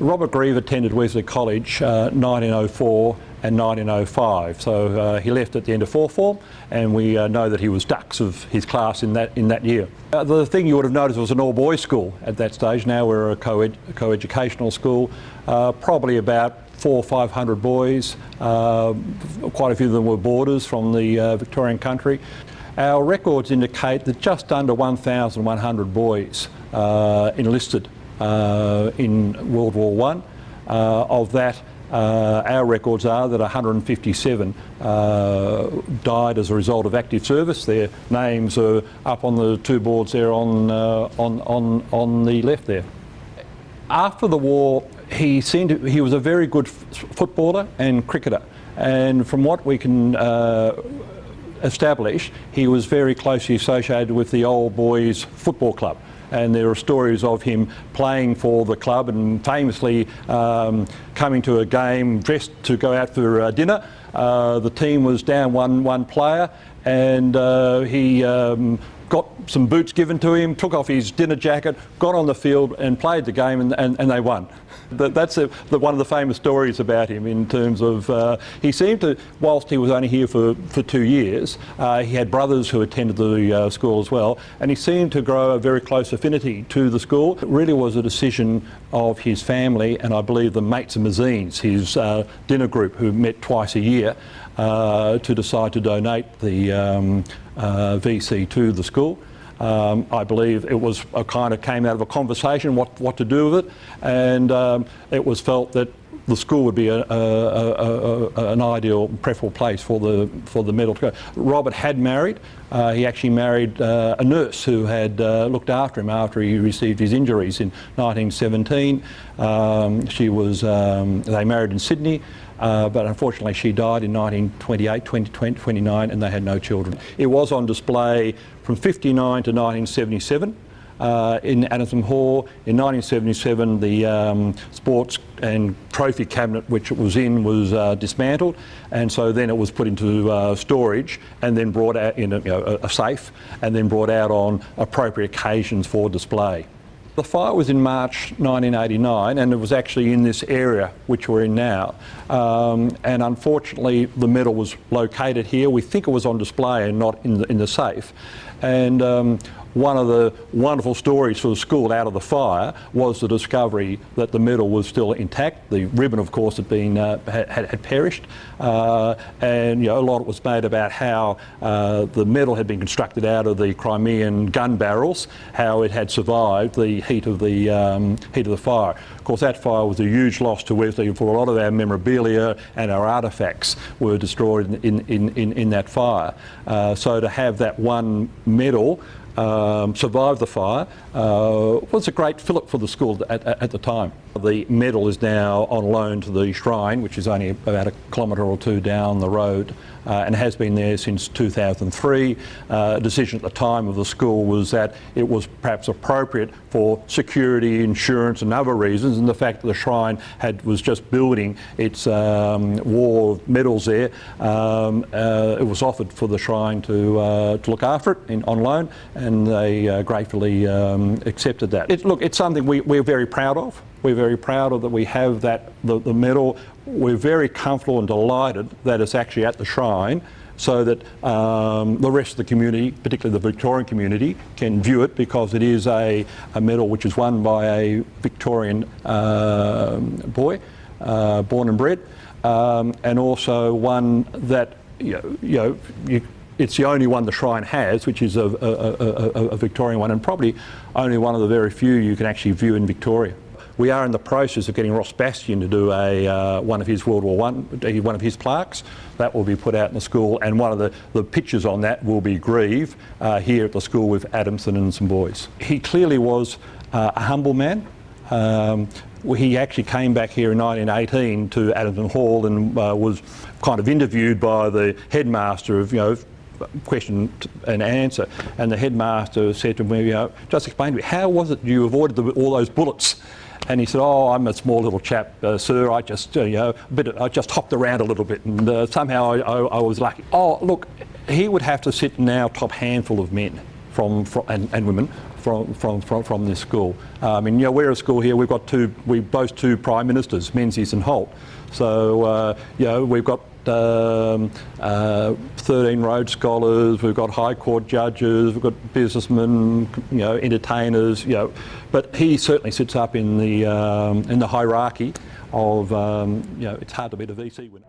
Robert Grieve attended Wesley College 1904 and 1905, so he left at the end of fourth form, and we know that he was dux of his class in that year. The thing you would have noticed was an all-boys school at that stage. Now we're a co-educational school, probably about 400 or 500 boys. Quite a few of them were boarders from the Victorian country. Our records indicate that just under 1,100 boys enlisted in World War I. Of that, our records are that 157 died as a result of active service. Their names are up on the two boards there on the left there. After the war, he was a very good footballer and cricketer, and from what we can establish, he was very closely associated with the Old Boys Football Club. And there are stories of him playing for the club and famously coming to a game dressed to go out for dinner. The team was down one player, and he got some boots given to him, took off his dinner jacket, got on the field and played the game, and they won. That's one of the famous stories about him, in terms of he seemed to, whilst he was only here for 2 years, he had brothers who attended the school as well, and he seemed to grow a very close affinity to the school. It really was a decision of his family, and I believe the Mates and Mazines, his dinner group who met twice a year, to decide to donate the VC to the school. I believe it was came out of a conversation what to do with it, and it was felt that the school would be an ideal, preferable place for the medal to go. Robert had married. He actually married a nurse who had looked after him after he received his injuries in 1917. They married in Sydney. But unfortunately she died in 1928, 2029, and they had no children. It was on display from 59 to 1977 in Adamson Hall. In 1977 the sports and trophy cabinet which it was in was dismantled, and so then it was put into storage and then brought out in a safe, and then brought out on appropriate occasions for display. The fire was in March 1989, and it was actually in this area which we're in now. And unfortunately, the medal was located here. We think it was on display and not in the safe. And one of the wonderful stories for the school out of the fire was the discovery that the medal was still intact. The ribbon, of course, had been had perished, and a lot was made about how the medal had been constructed out of the Crimean gun barrels, how it had survived the heat of the fire. Of course, that fire was a huge loss to Wesley, for a lot of our memorabilia and our artefacts were destroyed in that fire. So to have that one medal survived the fire was a great fillip for the school at the time. The medal is now on loan to the shrine, which is only about 1 kilometre or 2 down the road, and has been there since 2003. A decision at the time of the school was that it was perhaps appropriate for security, insurance and other reasons, and the fact that the shrine was just building its wall of medals there, it was offered for the shrine to look after it on loan, and they gratefully accepted that. Look, it's something we're very proud of. We're very proud of that we have the medal. We're very comfortable and delighted that it's actually at the shrine, so that the rest of the community, particularly the Victorian community, can view it, because it is a medal which is won by a Victorian boy, born and bred, and also one that it's the only one the shrine has, which is a Victorian one, and probably only one of the very few you can actually view in Victoria. We are in the process of getting Ross Bastian to do one of his World War I, one of his plaques. That will be put out in the school, and one of the pictures on that will be Grieve here at the school with Adamson and some boys. He clearly was a humble man. He actually came back here in 1918 to Adamson Hall and was kind of interviewed by the headmaster of, question and answer, and the headmaster said to me, just explain to me, how was it you avoided all those bullets? And he said, "Oh, I'm a small little chap, sir. I just, I just hopped around a little bit, and somehow I was lucky." Oh, look, he would have to sit now top handful of men and women from this school. I mean, we're a school here. We boast two prime ministers, Menzies and Holt. So we've got 13 Rhodes Scholars, we've got High Court judges, we've got businessmen, entertainers, but he certainly sits up in the hierarchy of, it's hard to beat a VC winner.